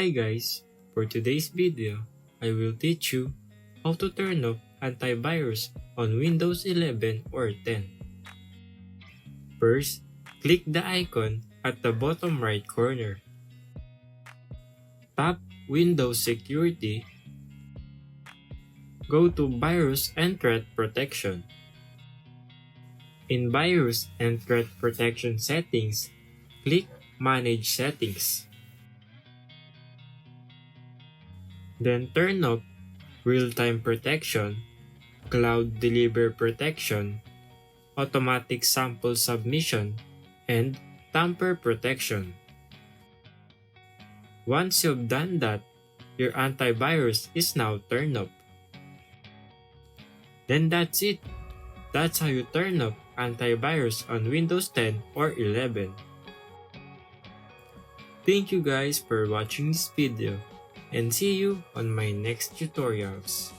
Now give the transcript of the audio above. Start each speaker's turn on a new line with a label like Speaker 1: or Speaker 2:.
Speaker 1: Hi guys, for today's video, I will teach you how to turn off antivirus on Windows 11 or 10. First, click the icon at the bottom right corner. Tap Windows Security. Go to Virus and Threat Protection. In Virus and Threat Protection settings, click Manage Settings. Then turn off Real-Time Protection, Cloud Deliver Protection, Automatic Sample Submission, and Tamper Protection. Once you've done that, your antivirus is now turned off. Then that's it. That's how you turn off antivirus on Windows 10 or 11. Thank you guys for watching this video and see you on my next tutorials.